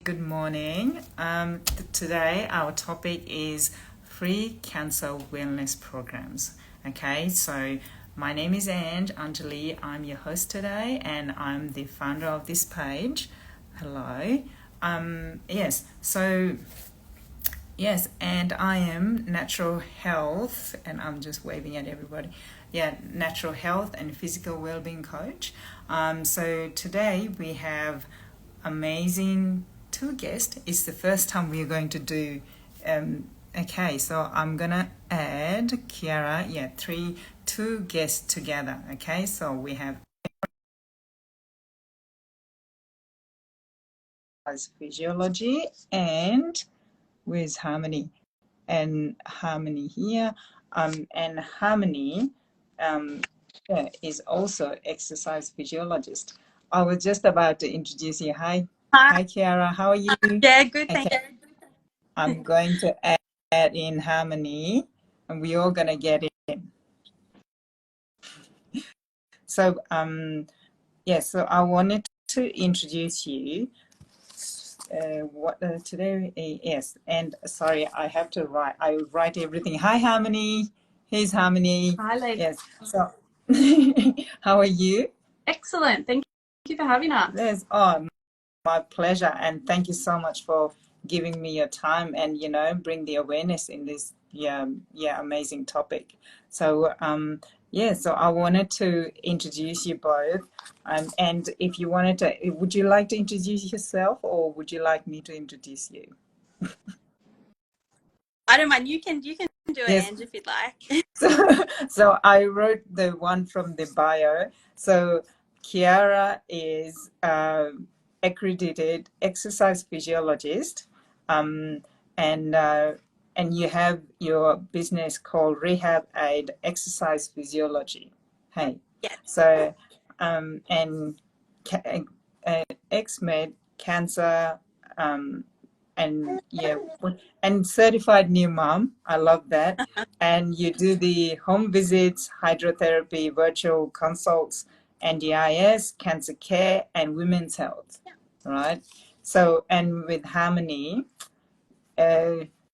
Good morning. Today our topic is free cancer wellness programs. Okay, so my name is Anjali. I'm your host today, and I'm the founder of this page. Hello. Yes, and I am natural health, and I'm just waving at everybody. Yeah, natural health and physical well-being coach. So today we have amazing two guests. It's the first time we're going to do. Okay, so I'm gonna add Kyra. Yeah, two guests together. Okay, so we have Physiology and with Harmonee. And Harmonee here. And Harmonee is also exercise physiologist. I was just about to introduce you. Hi, Kyra. How are you? Yeah, good. Okay, Thank you. I'm going to add in Harmonee, and we're all gonna get in. So so I wanted to introduce you. Today? Yes, and sorry, I have to write. I write everything. Hi, Harmonee. Here's Harmonee. Hi, ladies. Yes. So, how are you? Excellent. Thank you for having us. Yes. My pleasure, and thank you so much for giving me your time and bring the awareness in this amazing topic. So so I wanted to introduce you both, and if you wanted to, would you like to introduce yourself, or would you like me to introduce you? I don't mind. You can do it, Yes. Ange, if you'd like. So I wrote the one from the bio. So Kyra is accredited exercise physiologist, um, and you have your business called Rehab Aid Exercise Physiology. Hey, Yeah. so and ex-med cancer, and and certified new mom. I love that. And you do the home visits, hydrotherapy, virtual consults, NDIS, cancer care, and women's health, right? So, and with Harmonee,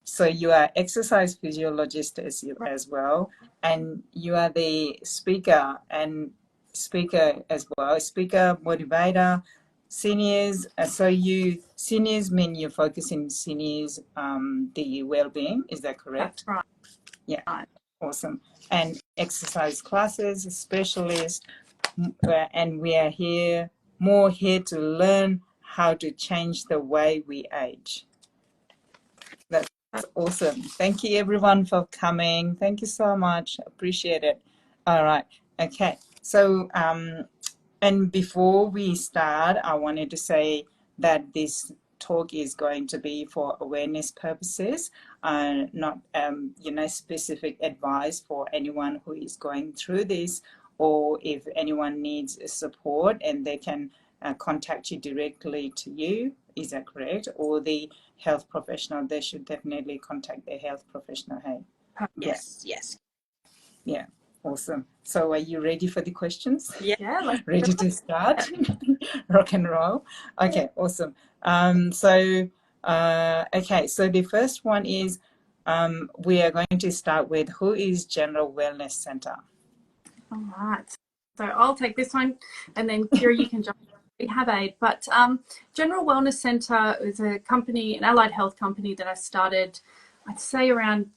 so you are exercise physiologist as well, and you are the speaker as well, speaker, motivator, seniors. Seniors mean you're focusing seniors, the well-being. Is that correct? That's right. Yeah, awesome. And exercise classes, specialist, and we are here to learn how to change the way we age. That's awesome. Thank you everyone for coming. Thank you so much. Appreciate it. All right. Okay. So and before we start, I wanted to say that this talk is going to be for awareness purposes, not specific advice for anyone who is going through this, or if anyone needs support, and they can contact you directly to you. Is that correct? Or the health professional, they should definitely contact their health professional. Hey. Yes. Yes. Yeah. Awesome. So are you ready for the questions? Yeah. Ready to start? Rock and roll. Okay, awesome. Okay, so the first one is we are going to start with, who is General Wellness Center? All right. So I'll take this one, and then Kyra, you can jump in. Rehab Aid. But General Wellness Center is a company, an allied health company that I started, I'd say around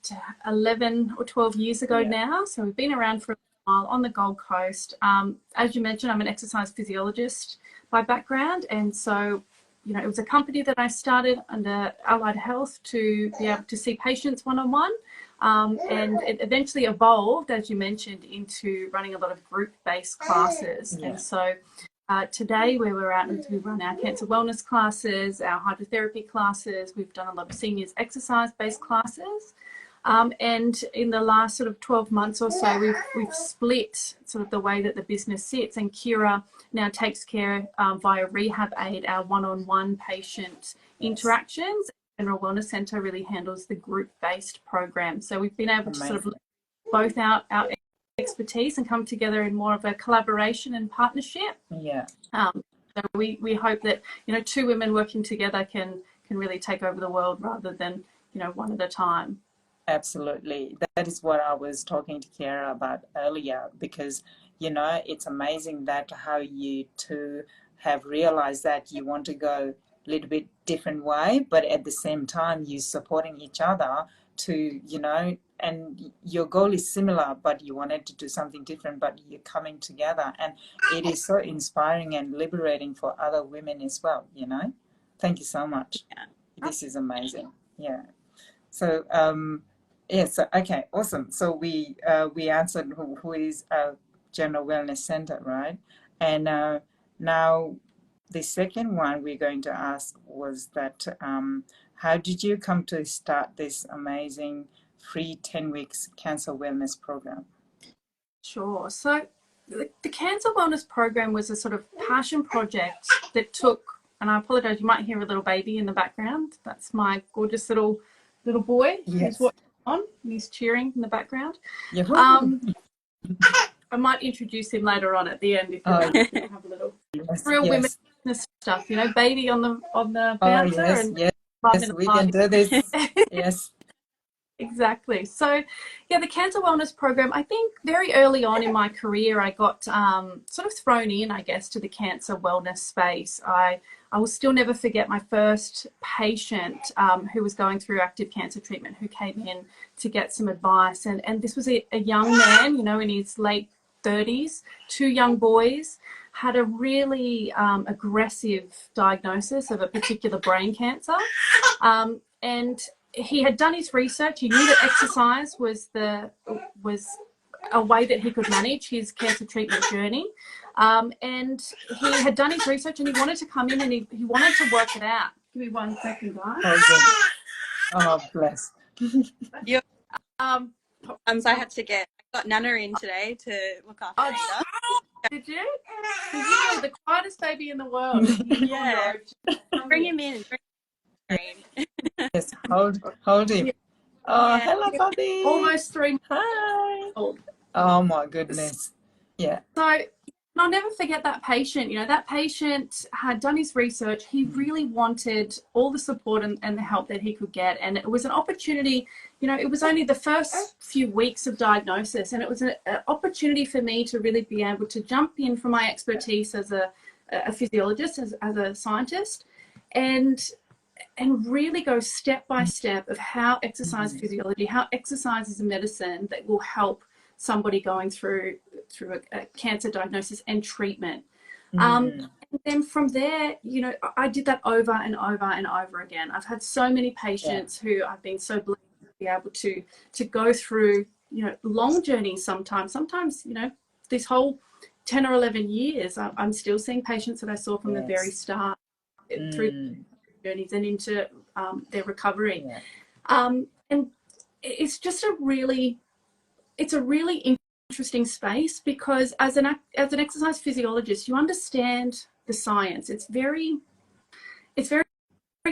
11 or 12 years ago now. So we've been around for a while on the Gold Coast. As you mentioned, I'm an exercise physiologist by background. And so, it was a company that I started under allied health to be able to see patients one-on-one. And it eventually evolved, as you mentioned, into running a lot of group-based classes. Yeah. And so today, where we're at, is we run our cancer wellness classes, our hydrotherapy classes. We've done a lot of seniors exercise-based classes. And in the last sort of 12 months or so, we've split sort of the way that the business sits. And Kyra now takes care via Rehab Aid, our one-on-one patient interactions. General Wellness Center really handles the group-based program. So we've been able to sort of both our expertise and come together in more of a collaboration and partnership. Yeah. So we hope that, you know, two women working together can really take over the world rather than, you know, one at a time. Absolutely. That is what I was talking to Kyra about earlier, because, you know, it's amazing that how you two have realized that you want to go a little bit different way, but at the same time, you're supporting each other to, you know, and your goal is similar, but you wanted to do something different, but you're coming together. And it is so inspiring and liberating for other women as well, you know. Thank you so much. This is amazing. Yeah. So, yes, okay, awesome. So we answered who is a general wellness center, right? And now the second one we're going to ask was that how did you come to start this amazing free 10 weeks cancer wellness program? Sure. So the Cancer Wellness Program was a sort of passion project that took, and I apologize, you might hear a little baby in the background. That's my gorgeous little boy who's watching on, and he's cheering in the background. Yeah. I might introduce him later on at the end if you want to have a little real women stuff, you know, baby on the bouncer. And yes, we can do this. Yes. Exactly. So, yeah, the Cancer Wellness Program, I think very early on in my career, I got sort of thrown in, I guess, to the cancer wellness space. I will still never forget my first patient who was going through active cancer treatment, who came in to get some advice. And this was a young man, you know, in his late 30s, two young boys, had a really aggressive diagnosis of a particular brain cancer. And he had done his research. He knew that exercise was a way that he could manage his cancer treatment journey. And he had done his research and he wanted to come in and he wanted to work it out. Give me 1 second, guys. Oh, bless. Yeah. I got Nana in today to look after Ada. Did you? You were the quietest baby in the world. Yeah. Bring him in. Yes, hold him. Oh, hello, puppy. Almost 3 months. Hi. Oh my goodness. Yeah. So I'll never forget that patient. You know, that patient had done his research. He really wanted all the support and the help that he could get. And it was an opportunity, you know, it was only the first few weeks of diagnosis. And it was an opportunity for me to really be able to jump in from my expertise as a physiologist, as a scientist, and really go step by step of how exercise physiology, how exercise is a medicine that will help somebody going through a cancer diagnosis and treatment. And then from there, you know, I did that over and over and over again. I've had so many patients who I've been so blessed to be able to go through, you know, long journeys sometimes, you know, this whole 10 or 11 years, I'm still seeing patients that I saw from the very start through journeys and into their recovery. And it's just a really interesting space, because as an exercise physiologist, you understand the science. It's very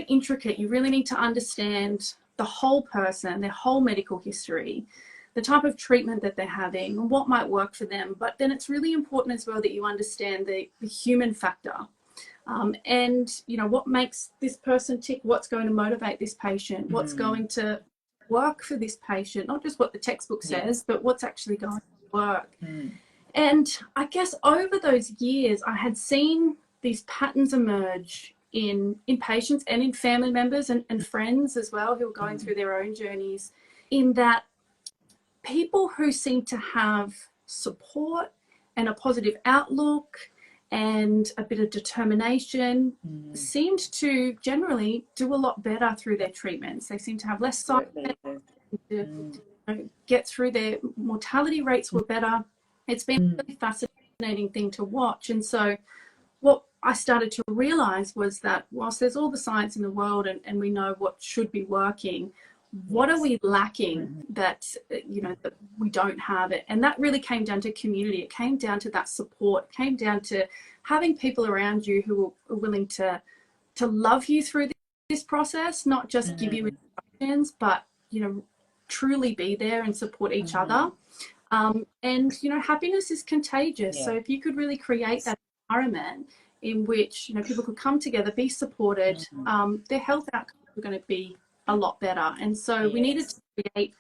intricate. You really need to understand the whole person, their whole medical history, the type of treatment that they're having, and what might work for them. But then it's really important as well that you understand the human factor. And, you know, what makes this person tick, what's going to motivate this patient, what's going to work for this patient, not just what the textbook says, but what's actually going to work. And I guess over those years, I had seen these patterns emerge in patients and in family members and friends as well, who are going through their own journeys, in that people who seem to have support and a positive outlook and a bit of determination seemed to generally do a lot better through their treatments. They seem to have less side effects, get through, their mortality rates were better. It's been a really fascinating thing to watch. And so what I started to realize was that whilst there's all the science in the world and we know what should be working, what are we lacking that, you know, that we don't have it? And that really came down to community. It came down to that support. It came down to having people around you who are willing to love you through this process, not just give you instructions, but, you know, truly be there and support each other. And, you know, happiness is contagious. So if you could really create that environment, in which, you know, people could come together, be supported. Their health outcomes were going to be a lot better. And so we needed to create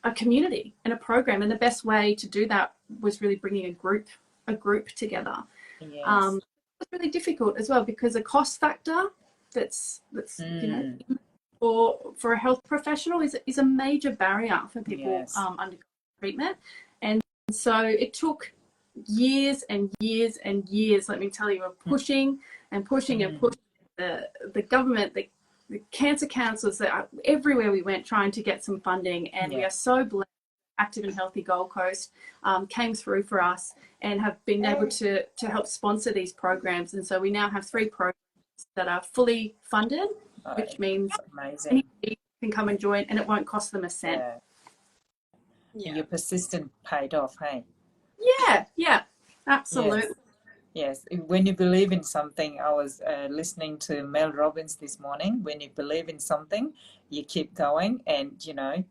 a community and a program. And the best way to do that was really bringing a group together. It was really difficult as well, because a cost factor that's you know, for a health professional is a major barrier for people undergoing treatment. And so it took years and years and years, let me tell you, of pushing and pushing and pushing the government, the cancer councils, that everywhere we went trying to get some funding. And we are so blessed. Active and Healthy Gold Coast came through for us and have been able to help sponsor these programs. And so we now have 3 programs that are fully funded, which means anybody can come and join, and it won't cost them a cent. Your persistence paid off, hey? Yeah, absolutely. Yes, when you believe in something, I was listening to Mel Robbins this morning. When you believe in something, you keep going, and you know,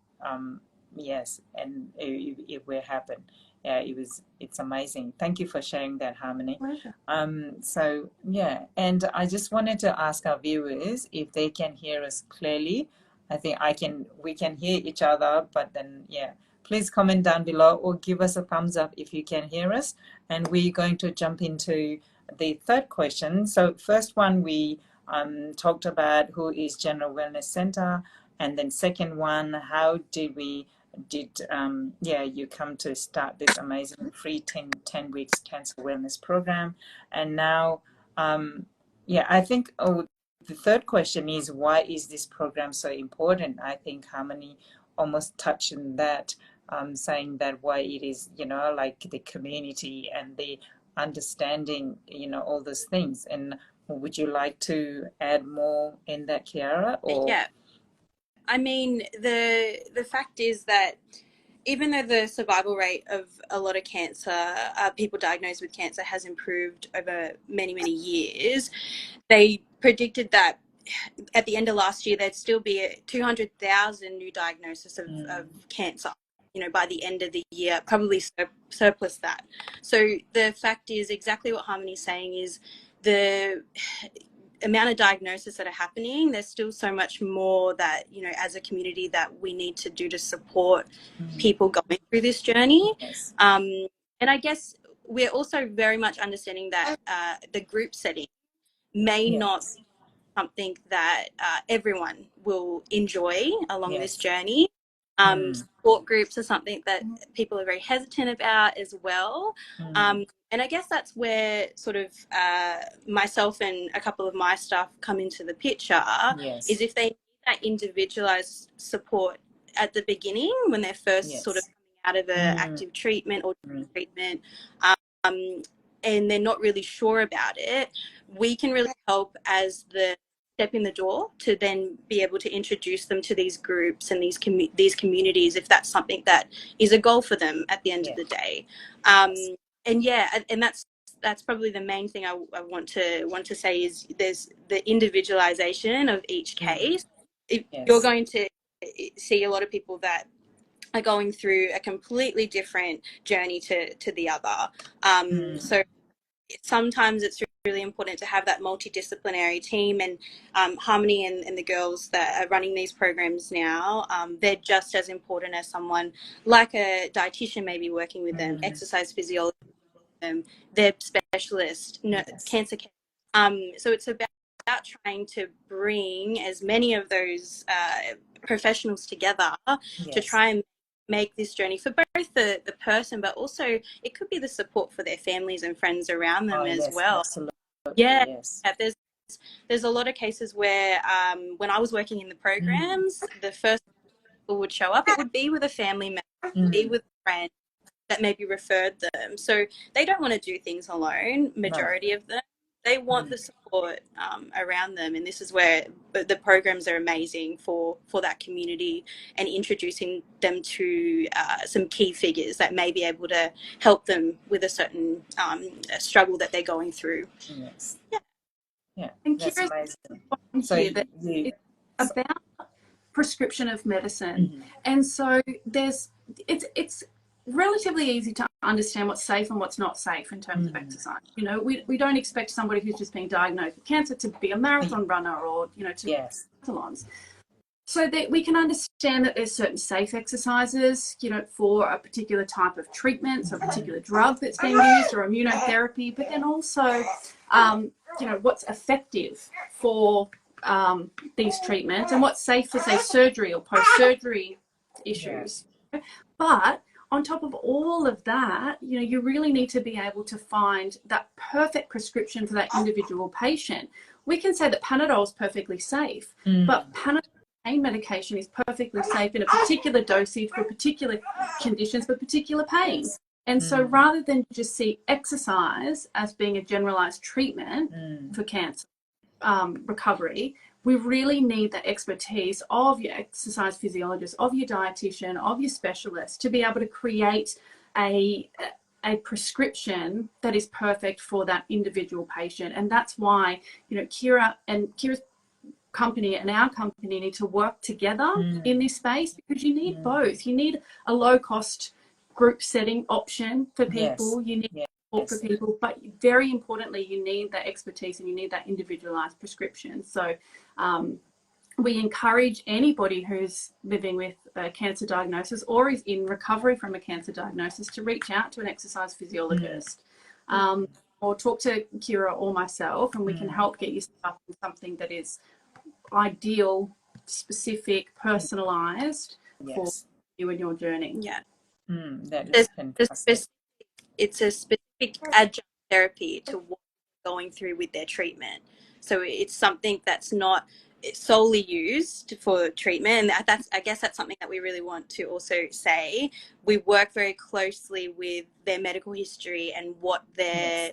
yes, and it will happen. Yeah, it's amazing. Thank you for sharing that, Harmonee. Pleasure. So yeah, and I just wanted to ask our viewers if they can hear us clearly. I think we can hear each other, but then please comment down below or give us a thumbs up if you can hear us. And we're going to jump into the third question. So first one, we talked about who is General Wellness Center, and then second one, how did you come to start this amazing free 10 weeks cancer wellness program. And now I think the third question is, why is this program so important? I think Harmonee almost touched on that, saying that why it is, you know, like the community and the understanding, you know, all those things. And would you like to add more in that, Kyra? Or? Yeah. I mean, the fact is that even though the survival rate of a lot of cancer, people diagnosed with cancer, has improved over many, many years, they predicted that at the end of last year, there'd still be 200,000 new diagnoses of cancer, you know, by the end of the year, probably surplus that. So the fact is, exactly what Harmonee's saying is, the amount of diagnoses that are happening, there's still so much more that, you know, as a community, that we need to do to support people going through this journey. And I guess we're also very much understanding that the group setting may not be something that everyone will enjoy along this journey. Support groups are something that people are very hesitant about as well. And I guess that's where sort of myself and a couple of my staff come into the picture, is if they need that individualized support at the beginning when they're first sort of coming out of an active treatment or treatment, and they're not really sure about it, we can really help as the step in the door to then be able to introduce them to these groups and these communities, if that's something that is a goal for them at the end of the day. And that's probably the main thing I want to say is, there's the individualization of each case. You're going to see a lot of people that are going through a completely different journey to the other. So sometimes it's really important to have that multidisciplinary team, and Harmonee and the girls that are running these programs now, they're just as important as someone like a dietitian maybe working with them, exercise physiologist, their specialist, cancer care. So it's about trying to bring as many of those professionals together to try and make this journey for both the person, but also it could be the support for their families and friends around them as well. Absolutely. There's a lot of cases where when I was working in the programs, the first people would show up, it would be with a family member, be with a friend that maybe referred them. So they don't want to do things alone, majority of them. They want the support around them, and this is where the programs are amazing for that community, and introducing them to some key figures that may be able to help them with a certain struggle that they're going through. And That's Kyra's amazing. So it's about prescription of medicine, and so it's relatively easy to understand what's safe and what's not safe in terms of exercise. You know, we don't expect somebody who's just been diagnosed with cancer to be a marathon runner or, you know, to marathons. So that we can understand that there's certain safe exercises, you know, for a particular type of treatment, so a particular drug that's being used or immunotherapy, but then also, you know, what's effective for these treatments and what's safe for, say, surgery or post-surgery issues. But on top of all of that, you know, you really need to be able to find that perfect prescription for that individual patient. We can say that Panadol is perfectly safe, but Panadol pain medication is perfectly safe in a particular dosage for particular conditions for particular pain. And so rather than just see exercise as being a generalized treatment for cancer recovery, we really need the expertise of your exercise physiologist, of your dietitian, of your specialist to be able to create a prescription that is perfect for that individual patient. And that's why, you know, Kyra's company and our company need to work together in this space, because you need both. You need a low cost group setting option for people. You need support for people, but very importantly, you need that expertise and you need that individualized prescription. So we encourage anybody who's living with a cancer diagnosis or is in recovery from a cancer diagnosis to reach out to an exercise physiologist. Or talk to Kyra or myself, and we can help get you set up with something that is ideal, specific, personalized for you and your journey. That is fantastic. It's a specific adjunct therapy to what they're going through with their treatment. So it's something that's not solely used for treatment, and I guess that's something that we really want to also say. We work very closely with their medical history and what their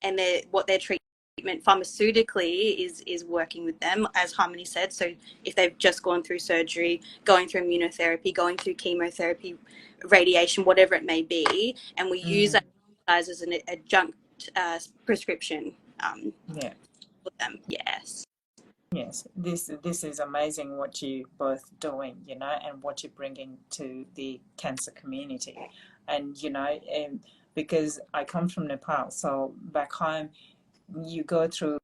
treatment pharmaceutically is working with them, as Harmonee said. So if they've just gone through surgery, going through immunotherapy, going through chemotherapy, radiation, whatever it may be, and we use that as an adjunct prescription for them. Yes, this is amazing what you both doing, you know, and what you're bringing to the cancer community. And, you know, because I come from Nepal, so back home you go through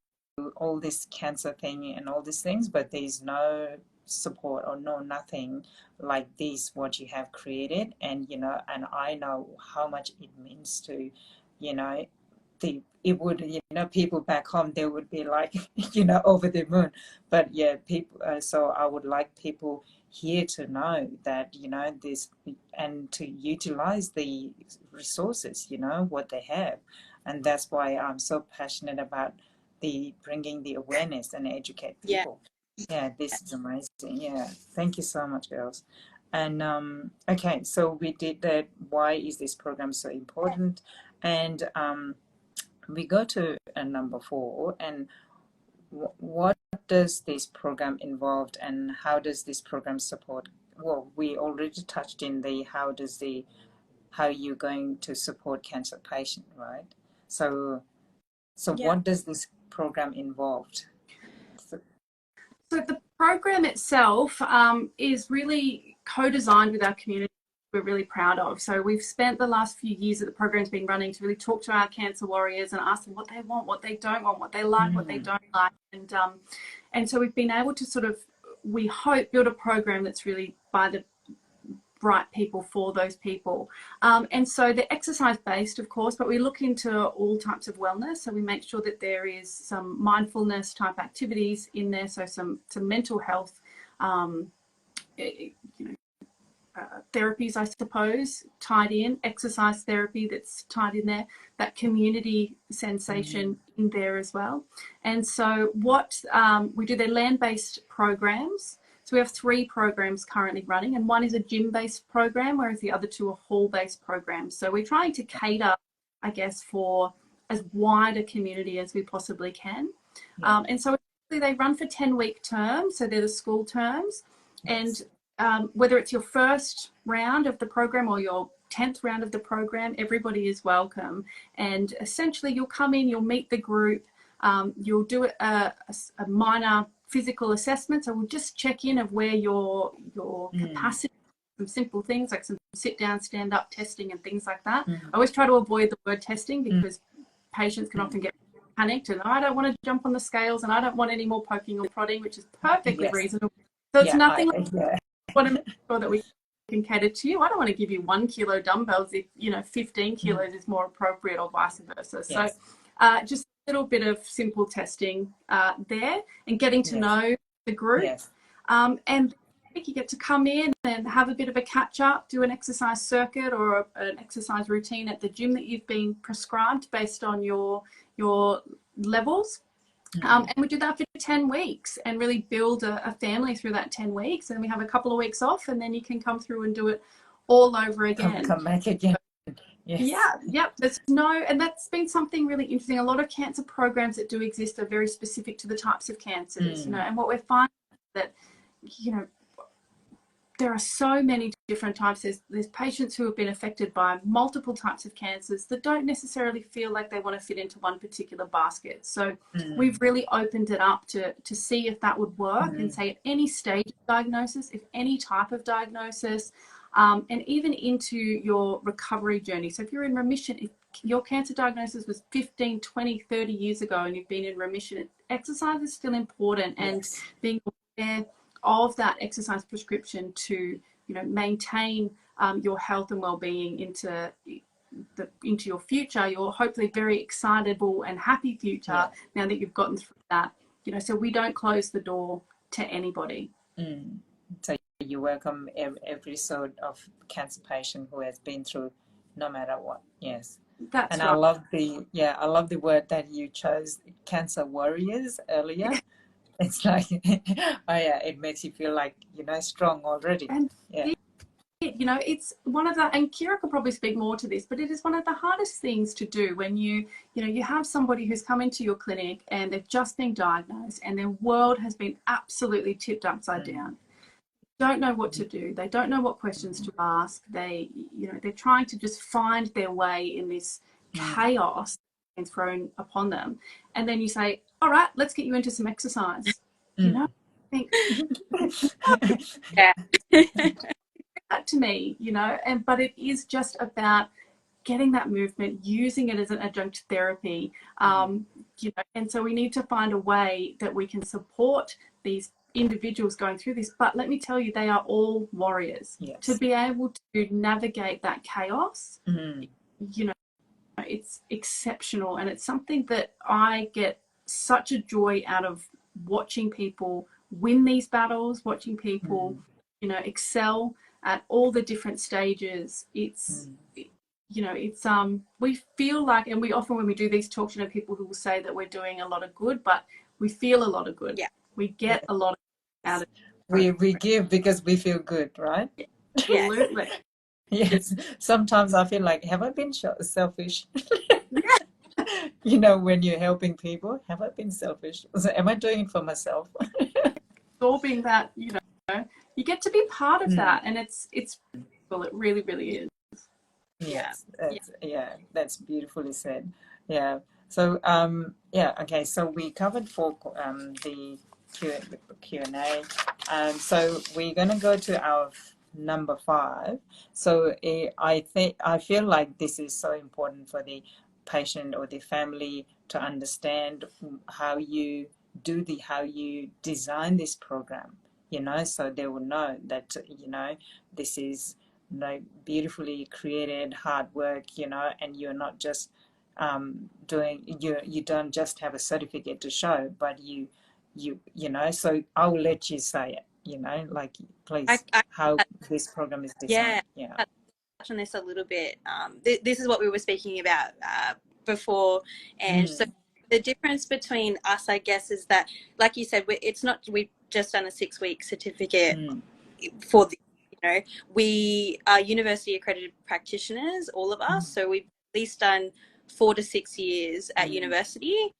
all this cancer thing and all these things, but there's no support or nothing like this what you have created. And, you know, and I know how much it means to, you know, it would, you know, people back home, they would be like, you know, over the moon. But people, so I would like people here to know that, you know, this, and to utilize the resources, you know, what they have. And that's why I'm so passionate about bringing the awareness and educate people. This is amazing. Thank you so much, girls. And okay, so we did that. Why is this program so important? And we go to number 4, and what does this program involve, and how does this program support? Well, we already touched in the how you're going to support cancer patient, right? So what does this program involve? So the program itself is really co-designed with our community. We're really proud of. So we've spent the last few years that the program's been running to really talk to our cancer warriors and ask them what they want, what they don't want, what they like, what they don't like. And so we've been able to sort of, we hope, build a program that's really by the right people for those people. And so they're exercise based, of course, but we look into all types of wellness. So we make sure that there is some mindfulness type activities in there. So some mental health, therapies, I suppose, tied in, exercise therapy that's tied in there, that community sensation in there as well. And so what we do, they're land-based programs. So we have 3 programs currently running, and one is a gym-based program, whereas the other 2 are hall-based programs. So we're trying to cater, I guess, for as wide a community as we possibly can. And so they run for 10-week terms, so they're the school terms. And whether it's your first round of the program or your 10th round of the program, everybody is welcome. And essentially you'll come in, you'll meet the group, you'll do a minor physical assessment. So we'll just check in of where your capacity some simple things like some sit down, stand up testing and things like that. Mm. I always try to avoid the word testing because patients can often get panicked and I don't want to jump on the scales and I don't want any more poking or prodding, which is perfectly reasonable. So it's nothing like I want to make sure that we can cater to you. I don't want to give you 1 kilo dumbbells if 15 kilos is more appropriate or vice versa. So just a little bit of simple testing there and getting to know the group. And you get to come in and have a bit of a catch up, do an exercise circuit or an exercise routine at the gym that you've been prescribed based on your levels. And we do that for 10 weeks and really build a family through that 10 weeks. And we have a couple of weeks off and then you can come through and do it all over again. Come back again. There's and that's been something really interesting. A lot of cancer programs that do exist are very specific to the types of cancers, and what we're finding is that, there are so many different types. There's patients who have been affected by multiple types of cancers that don't necessarily feel like they want to fit into one particular basket. So we've really opened it up to see if that would work and say at any stage of diagnosis, if any type of diagnosis, and even into your recovery journey. So if you're in remission, if your cancer diagnosis was 15, 20, 30 years ago and you've been in remission, exercise is still important and being aware of that exercise prescription to maintain your health and well-being into your future, your hopefully very excitable and happy future now that you've gotten through that, so we don't close the door to anybody. So you welcome every sort of cancer patient who has been through no matter what. That's and right. I love the word that you chose, cancer warriors, earlier. It's like, it makes you feel like, strong already. And it's one of the, and Kyra could probably speak more to this, but it is one of the hardest things to do when you have somebody who's come into your clinic and they've just been diagnosed and their world has been absolutely tipped upside down. They don't know what to do. They don't know what questions to ask. They're trying to just find their way in this chaos that's thrown upon them. And then you say, all right, let's get you into some exercise. I think that to me, but it is just about getting that movement, using it as an adjunct therapy, and so we need to find a way that we can support these individuals going through this. But let me tell you, they are all warriors. To be able to navigate that chaos, it's exceptional, and it's something that I get such a joy out of watching people win these battles, watching people, excel at all the different stages. It's, we feel like, and we often, when we do these talks, people who will say that we're doing a lot of good, but we feel a lot of good. We get a lot out of it. We give because we feel good, right? Absolutely. Yes. Sometimes I feel like, have I been selfish? When you're helping people, have I been selfish? So am I doing it for myself? Absorbing that, you get to be part of that, and it's well, it really, really is. That's beautifully said. So okay, so we covered for the Q&A, so we're going to go to our number 5. So I feel like this is so important for the patient or the family to understand how you design this program, so they will know that this is beautifully created hard work, and you're not just you don't just have a certificate to show, but you so I'll let you say it, please, how this program is designed. Touch on this a little bit. This is what we were speaking about before, and so the difference between us, I guess, is that, like you said, we've just done a 6-week certificate for the, we are university accredited practitioners, all of us, so we've at least done 4 to 6 years at university,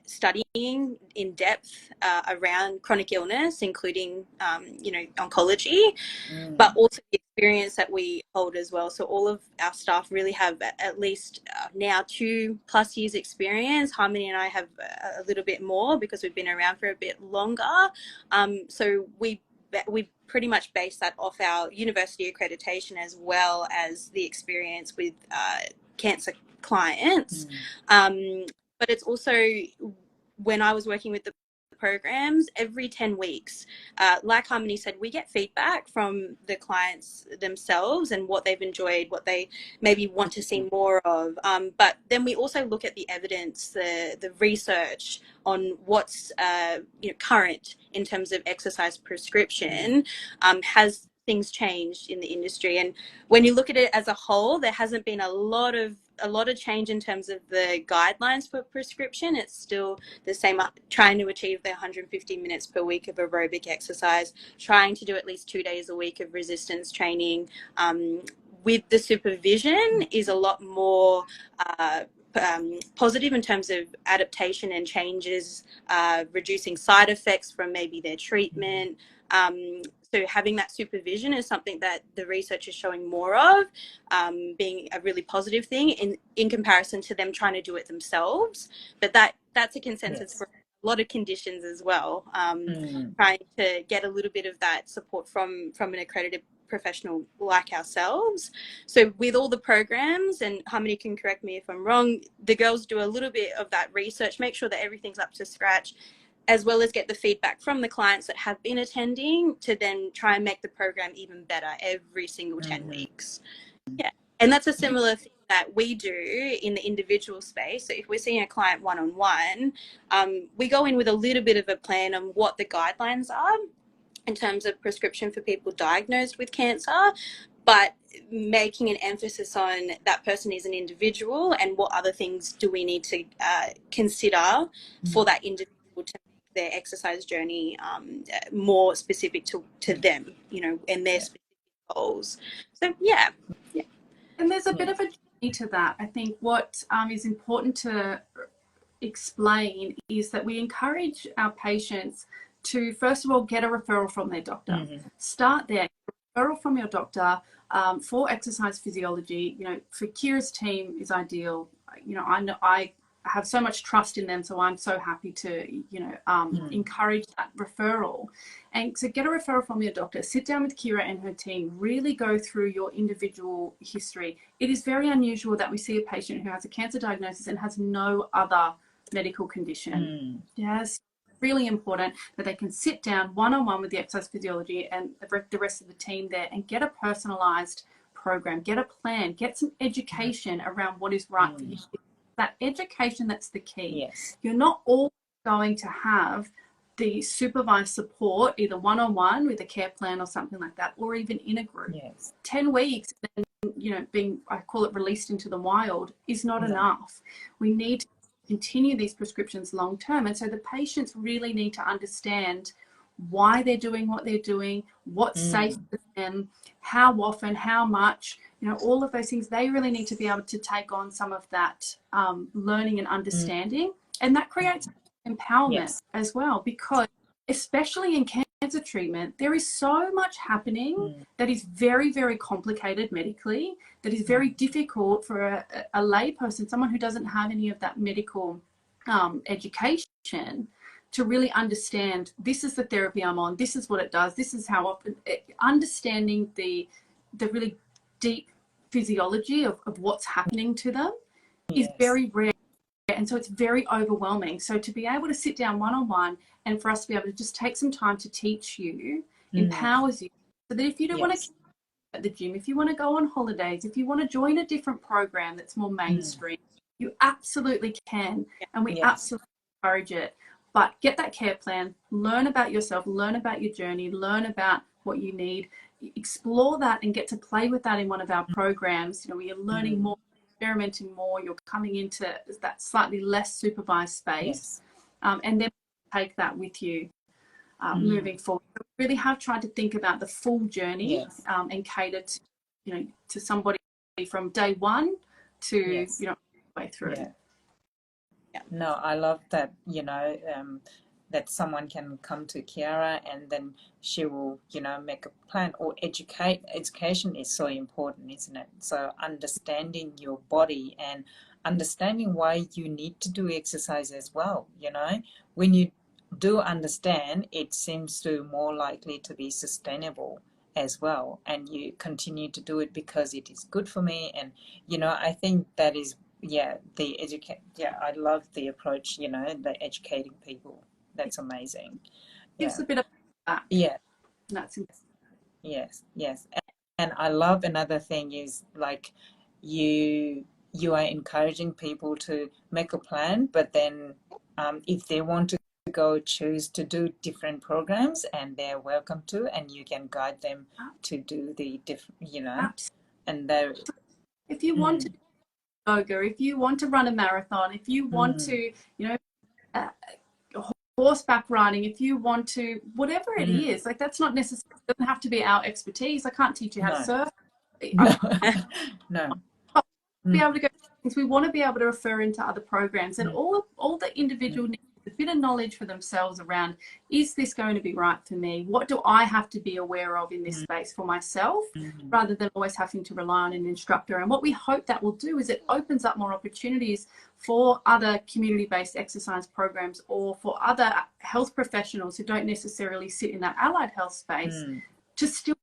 studying in depth around chronic illness, including, oncology, but also the experience that we hold as well. So all of our staff really have at least now 2+ years experience. Harmonee and I have a little bit more because we've been around for a bit longer. So we we pretty much base that off our university accreditation as well as the experience with cancer clients. But it's also, when I was working with the programs, every 10 weeks, like Harmonee said, we get feedback from the clients themselves and what they've enjoyed, what they maybe want to see more of. But then we also look at the evidence, the research on what's current in terms of exercise prescription. Has things changed in the industry? And when you look at it as a whole, there hasn't been a lot of change in terms of the guidelines for prescription. It's still the same, trying to achieve the 150 minutes per week of aerobic exercise, trying to do at least 2 days a week of resistance training. With the supervision is a lot more positive in terms of adaptation and changes, reducing side effects from maybe their treatment. So having that supervision is something that the research is showing more of, being a really positive thing in comparison to them trying to do it themselves. But that's a consensus for a lot of conditions as well, trying to get a little bit of that support from an accredited professional like ourselves. So with all the programs, and Harmonee can correct me if I'm wrong, the girls do a little bit of that research, make sure that everything's up to scratch, as well as get the feedback from the clients that have been attending to then try and make the program even better every single 10 weeks. Yeah. And that's a similar thing that we do in the individual space. So if we're seeing a client one-on-one, we go in with a little bit of a plan on what the guidelines are in terms of prescription for people diagnosed with cancer, but making an emphasis on that person is an individual and what other things do we need to consider for that individual to make their exercise journey more specific to them, and their specific goals. So yeah. And there's a bit of a journey to that. I think what is important to explain is that we encourage our patients to, first of all, get a referral from their doctor. Start there. Referral from your doctor for exercise physiology. For Kyra's team is ideal. I know I have so much trust in them, so I'm so happy to encourage that referral. And to get a referral from your doctor, sit down with Kyra and her team, really go through your individual history. It is very unusual that we see a patient who has a cancer diagnosis and has no other medical condition. Yes, really important that they can sit down one-on-one with the exercise physiology and the rest of the team there and get a personalized program, get a plan, get some education around what is right for you. That education, that's the key. Yes. You're not all going to have the supervised support, either one-on-one with a care plan or something like that, or even in a group. 10 weeks, being, I call it, released into the wild is not enough. We need to continue these prescriptions long term. And so the patients really need to understand why they're doing what they're doing, what's safe for them, how often, how much, all of those things. They really need to be able to take on some of that learning and understanding. And that creates empowerment as well, because especially in cancer treatment, there is so much happening that is very, very complicated medically, that is very difficult for a lay person, someone who doesn't have any of that medical education, to really understand, this is the therapy I'm on, this is what it does, this is how often, understanding the really deep physiology of what's happening to them is very rare. And so it's very overwhelming. So to be able to sit down one-on-one and for us to be able to just take some time to teach you empowers you, so that if you don't want to at the gym, if you want to go on holidays, if you want to join a different program that's more mainstream, you absolutely can. And we absolutely encourage it. But get that care plan, learn about yourself, learn about your journey, learn about what you need, explore that and get to play with that in one of our programs. You're learning more, experimenting more, you're coming into that slightly less supervised space, and then take that with you moving forward. We really have tried to think about the full journey and cater to, to somebody from day one to, all the way through. No, I love that, that someone can come to Kyra and then she will, make a plan, or education is so important, isn't it? So understanding your body and understanding why you need to do exercise as well, when you do understand, it seems to more likely to be sustainable as well, and you continue to do it because it is good for me. And I think that is, I love the approach, the educating people. That's amazing. Gives a bit of back. Yeah. That's Yes. And I love another thing is like you are encouraging people to make a plan, but then if they want to go choose to do different programs, and they're welcome to, and you can guide them to do the different, and they're, if you want to do yoga, if you want to run a marathon, if you want to, horseback riding, if you want to, whatever it is, like that's not necessarily, it doesn't have to be our expertise. I can't teach you how to surf. No. Be able to go, because we want to be able to refer into other programs, and all the individual needs a bit of knowledge for themselves around, is this going to be right for me? What do I have to be aware of in this space for myself, rather than always having to rely on an instructor? And what we hope that will do is it opens up more opportunities for other community-based exercise programs, or for other health professionals who don't necessarily sit in that allied health space, to still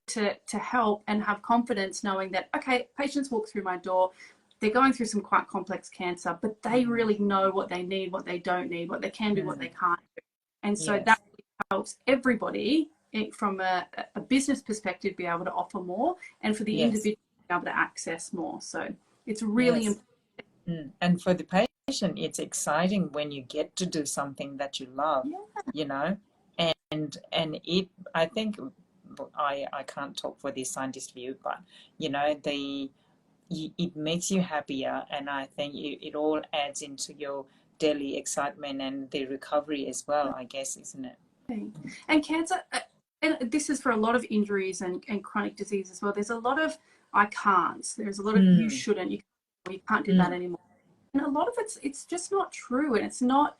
to help and have confidence knowing that, okay, patients walk through my door, they're going through some quite complex cancer, but they really know what they need, what they don't need, what they can do, what they can't do. And so that really helps everybody from a business perspective be able to offer more, and for the individual to be able to access more. So it's really important. And for the patient, it's exciting when you get to do something that you love, and it, I think, I can't talk for the scientist view, but it makes you happier, and I think it all adds into your daily excitement and the recovery as well, I guess, isn't it? And cancer, and this is for a lot of injuries and chronic disease as well, there's a lot of I can'ts, there's a lot of you shouldn't, you can't do that anymore, and a lot of it's just not true, and it's not,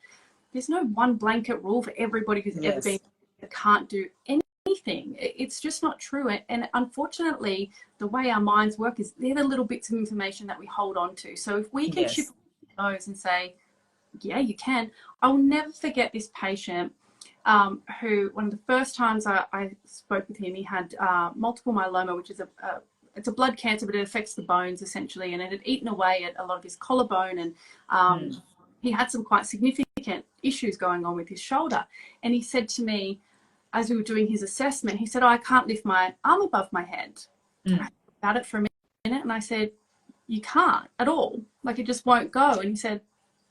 there's no one blanket rule for everybody who's ever been can't do anything. It's just not true. And unfortunately, the way our minds work is they're the little bits of information that we hold on to. So if we can chip those and say, yeah, you can. I'll never forget this patient who, one of the first times I spoke with him, he had multiple myeloma, which is it's a blood cancer, but it affects the bones essentially, and it had eaten away at a lot of his collarbone, and he had some quite significant issues going on with his shoulder. And he said to me, as we were doing his assessment, he said, I can't lift my arm above my head. I thought about it for a minute, and I said, you can't at all, like it just won't go. And he said,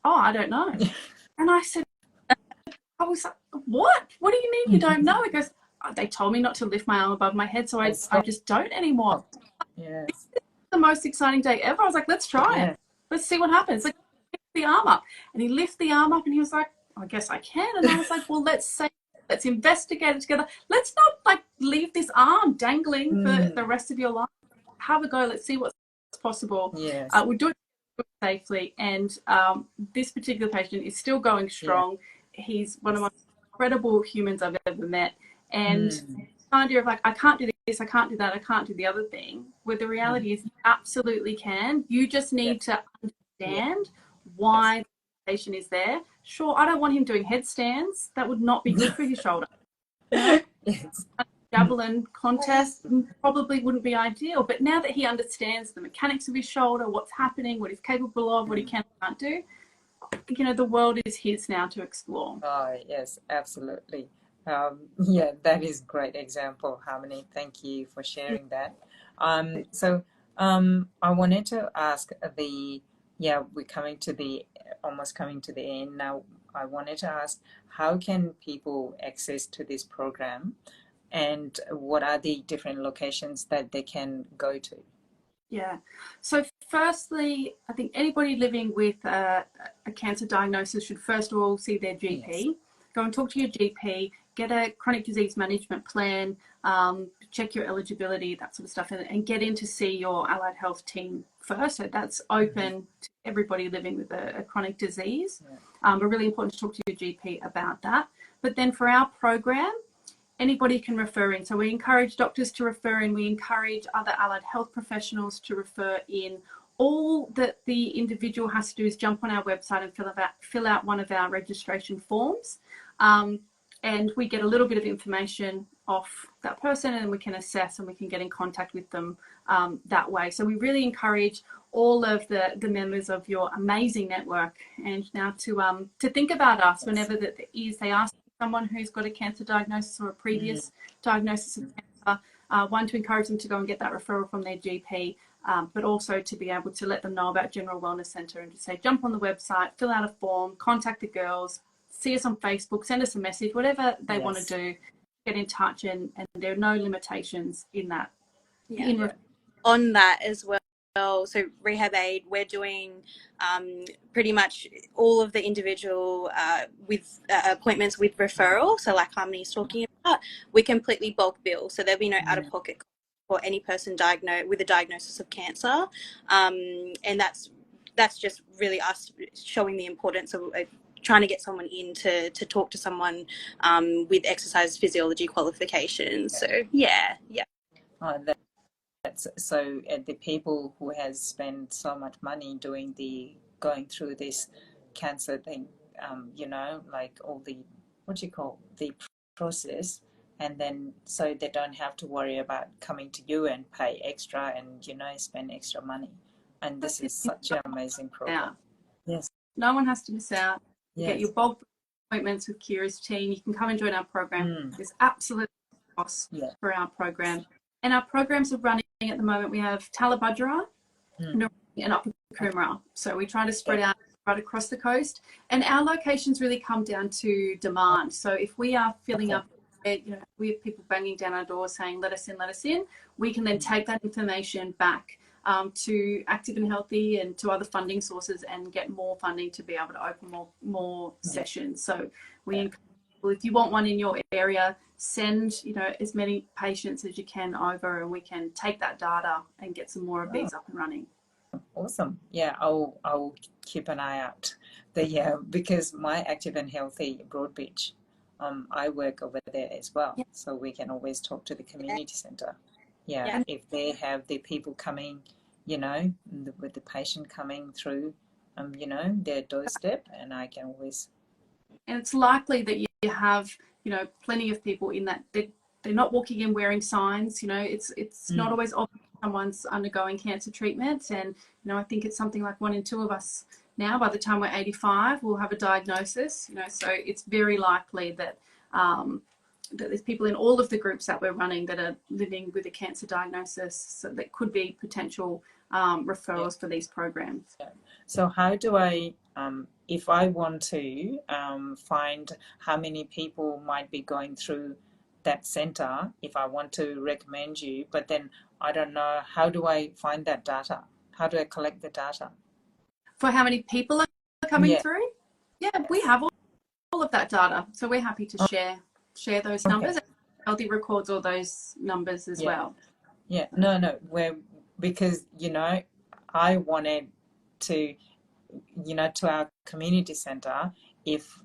oh, I don't know. And I said, I was like, what do you mean you don't know? He goes, oh, they told me not to lift my arm above my head, so I just don't anymore. This is the most exciting day ever. I was like, let's try it. Let's see what happens. Like, lift the arm up. And he lifted the arm up, and he was like, I guess I can. And I was like, well, let's investigate it together. Let's not like leave this arm dangling for the rest of your life. Have a go. Let's see what's possible. We'll do it safely. And this particular patient is still going strong. He's one of the most incredible humans I've ever met. And the idea of like, I can't do this, I can't do that, I can't do the other thing, where the reality is you absolutely can. You just need to understand why the patient is there. Sure, I don't want him doing headstands. That would not be good for his shoulder. Javelin contest probably wouldn't be ideal. But now that he understands the mechanics of his shoulder, what's happening, what he's capable of, what he can and can't do, the world is his now to explore. Oh, yes, absolutely. That is a great example, Harmonee. Thank you for sharing that. So I wanted to ask we're almost coming to the end now. I wanted to ask, how can people access to this program, and what are the different locations that they can go to? So firstly, I think anybody living with a cancer diagnosis should first of all see their GP. Go and talk to your GP, get a chronic disease management plan, check your eligibility, that sort of stuff, and get in to see your allied health team first. So that's open to everybody living with a chronic disease. But really important to talk to your GP about that. But then for our program, anybody can refer in. So we encourage doctors to refer in. We encourage other allied health professionals to refer in. All that the individual has to do is jump on our website and fill out one of our registration forms. And we get a little bit of information off that person, and we can assess and we can get in contact with them that way. So we really encourage all of the members of your amazing network and now to think about us whenever that is they ask someone who's got a cancer diagnosis or a previous diagnosis of cancer, one, to encourage them to go and get that referral from their GP, but also to be able to let them know about General Wellness Centre and to say, jump on the website, fill out a form, contact the girls, see us on Facebook, send us a message, whatever they want to do, get in touch, and there are no limitations in that. On that as well, so Rehab Aid, we're doing pretty much all of the individual with appointments with referral. So like Harmonee is talking about, we completely bulk bill. So there'll be no out-of-pocket for any person diagnosed with a diagnosis of cancer. And that's just really us showing the importance of trying to get someone in to talk to someone with exercise physiology qualifications. So so the people who has spent so much money going through this cancer thing, like all the the process, and then so they don't have to worry about coming to you and pay extra and spend extra money. And this is such an amazing program. Yes, no one has to miss out. You get your bulk appointments with Kyra's team. You can come and join our program. There's absolutely no cost for our program. And our programs are running at the moment. We have Talabudgera, and Upper Coomera. So we try to spread out right across the coast. And our locations really come down to demand. So if we are filling up, we have people banging down our doors saying, let us in, we can then take that information back to Active and Healthy and to other funding sources and get more funding to be able to open more sessions. So we encourage people, if you want one in your area, send as many patients as you can over, and we can take that data and get some more of these up and running. Awesome. I'll keep an eye out. Because my Active and Healthy Broadbeach, I work over there as well, so we can always talk to the community centre. If they have the people coming, with the patient coming through, their doorstep, and I can always. And it's likely that you have, plenty of people in that they're not walking in wearing signs. It's not always obvious someone's undergoing cancer treatment, and I think it's something like 1 in 2 of us now, by the time we're 85, will have a diagnosis. So it's very likely that that there's people in all of the groups that we're running that are living with a cancer diagnosis, so that could be potential referrals for these programs. So how do I, if I want to find how many people might be going through that centre, if I want to recommend you, but then I don't know, how do I find that data? How do I collect the data? For how many people are coming through? We have all of that data, so we're happy to share those numbers. Healthy records all those numbers as well. Because I wanted to to our community center, if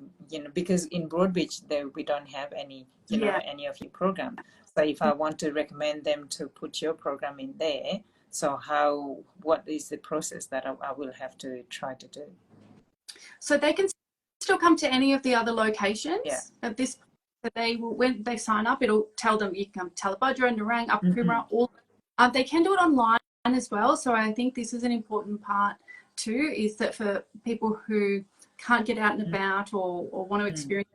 because in Broadbeach there we don't have any any of your program. So if I want to recommend them to put your program in there, so what is the process that I will have to try to do? So they can still come to any of the other locations of this. But they will, when they sign up, it'll tell them you can come to Talabudgera, Nerang, Upper Coomera, all. They can do it online as well. So I think this is an important part too, is that for people who can't get out and about or want to experience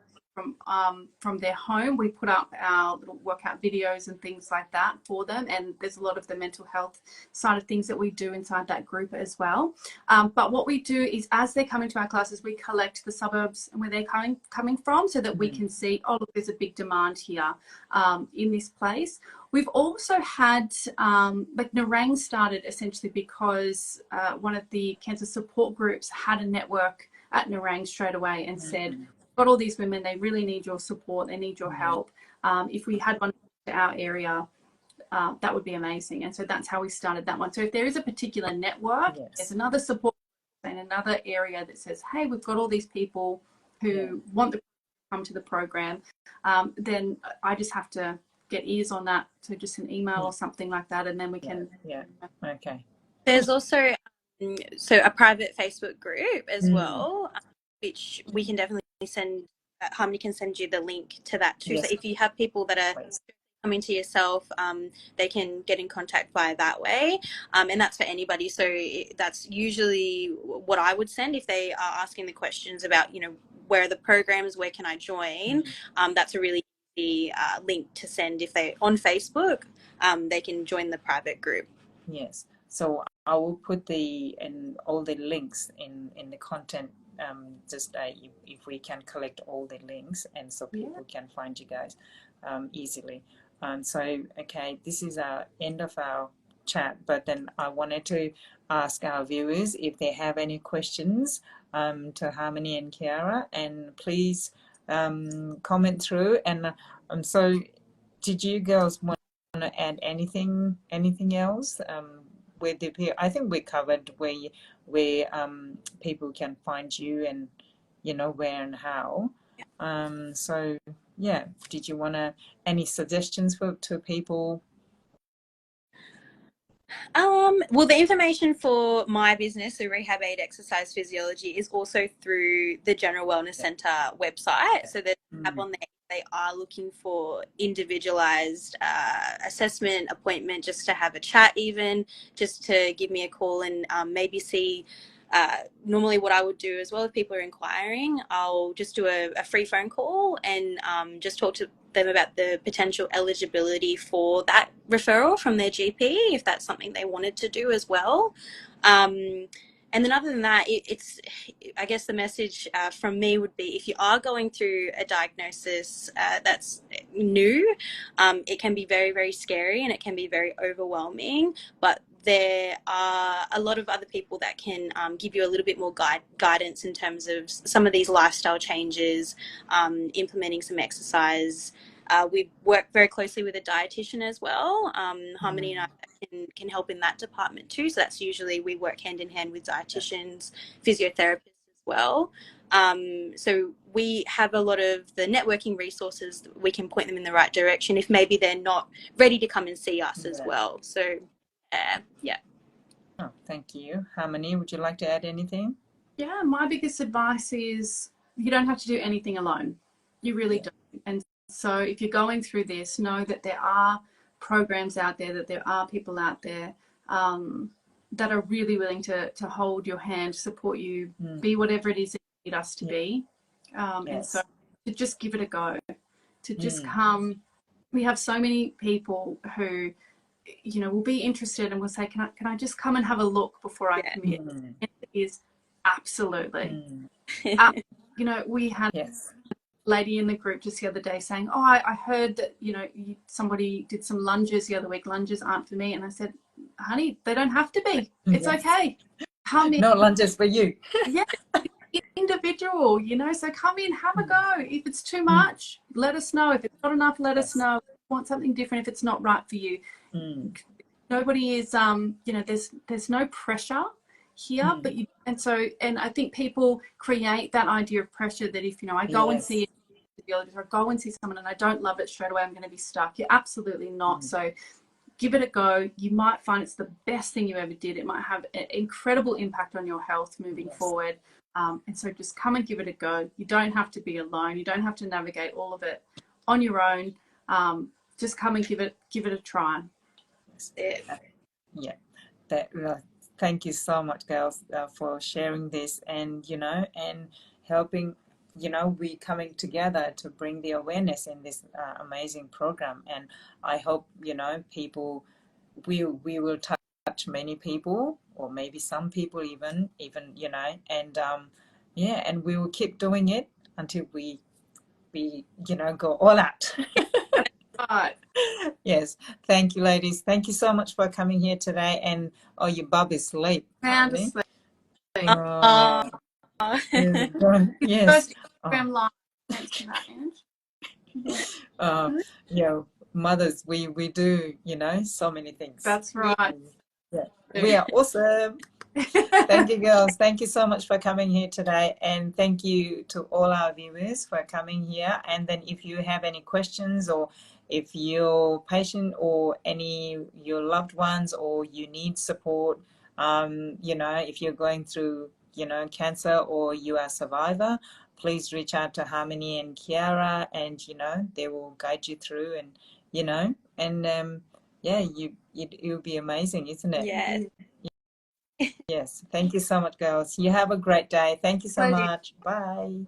from their home, we put up our little workout videos and things like that for them, and there's a lot of the mental health side of things that we do inside that group as well. But what we do is, as they're coming to our classes, we collect the suburbs and where they're coming from, so that we can see, oh look, there's a big demand here in this place. We've also had, like Nerang started essentially because one of the cancer support groups had a network at Nerang straight away and said, got all these women, they really need your support, they need your help. If we had one to our area, that would be amazing. And so that's how we started that one. So if there is a particular network, there's another support in another area that says, hey, we've got all these people who want to come to the program, then I just have to get ears on that. So just an email or something like that, and then we can. Okay. There's also a private Facebook group as well, which we can definitely send Harmonee can send you the link to that too. Yes, So if you have people that are please. coming to yourself, they can get in contact via that way, and that's for anybody. So that's usually what I would send if they are asking the questions about, you know, where are the programs, where can I join. That's a really easy link to send. If they on Facebook, they can join the private group. Yes. So I will put all the links in the content. Just if we can collect all the links, and so people can find you guys easily. So okay, this is our end of our chat. But then I wanted to ask our viewers if they have any questions to Harmonee and Kyra, and please comment through. And so, did you girls want to add anything else with the I think we covered where people can find you, and you know where and how. So yeah, did you want to any suggestions to people? Well, the information for my business, the Rehab Aid Exercise Physiology, is also through the General Wellness Centre website. So there's a tab on there. They are looking for individualized assessment appointment, just to have a chat, even just to give me a call and maybe see. Normally what I would do as well, if people are inquiring, I'll just do a free phone call and just talk to them about the potential eligibility for that referral from their GP, if that's something they wanted to do as well. And then other than that, it's I guess the message from me would be, if you are going through a diagnosis that's new, it can be very, very scary and it can be very overwhelming, but there are a lot of other people that can give you a little bit more guidance in terms of some of these lifestyle changes, implementing some exercise. We work very closely with a dietitian as well. Harmonee and I can help in that department too. So that's usually, we work hand in hand with dietitians, physiotherapists as well. So we have a lot of the networking resources. We can point them in the right direction if maybe they're not ready to come and see us as well. So yeah. Oh, thank you. Harmonee, would you like to add anything? Yeah, my biggest advice is you don't have to do anything alone. You really don't. And so if you're going through this, know that there are programs out there, that there are people out there that are really willing to hold your hand, support you, be whatever it is that you need us to be. And so to just give it a go, to just come. We have so many people who, you know, will be interested and will say, can I just come and have a look before I commit? And it is absolutely. You know, we had a lady in the group just the other day saying, oh, I heard that, you know, somebody did some lunges the other week. Lunges aren't for me. And I said, honey, they don't have to be. It's okay. Come in. No lunges for you. Yeah, individual, you know, so come in, have a go. If it's too much, let us know. If it's not enough, let us know. If you want something different, if it's not right for you. Nobody is, you know, there's no pressure here, but you, and I think people create that idea of pressure that if, you know, I go and see a physiologist or I go and see someone and I don't love it straight away, I'm going to be stuck. You're absolutely not. So give it a go. You might find it's the best thing you ever did. It might have an incredible impact on your health moving forward. And so just come and give it a go. You don't have to be alone. You don't have to navigate all of it on your own. Just come and give it a try. Yeah. Thank you so much, girls, for sharing this, and, you know, and helping, you know, we coming together to bring the awareness in this amazing program. And I hope, you know, people, we will touch many people, or maybe some people even, you know, and and we will keep doing it until we you know, go all out. Right. Yes, thank you, ladies. Thank you so much for coming here today. And your bub is asleep. Sound asleep. Oh, yes. Instagram live. Thanks for that, Ange. Yeah, mothers, we do, you know, so many things. That's right. Yeah. We are awesome. Thank you, girls. Thank you so much for coming here today, and thank you to all our viewers for coming here. And then if you have any questions, or if you're patient, or any your loved ones, or you need support, you know, if you're going through, you know, cancer, or you are a survivor, please reach out to Harmonee and Kyra, and they will guide you through, and yeah, it'll be amazing, isn't it? Yeah. Yes. Thank you so much, girls. You have a great day. Thank you so Pleasure. much. Bye.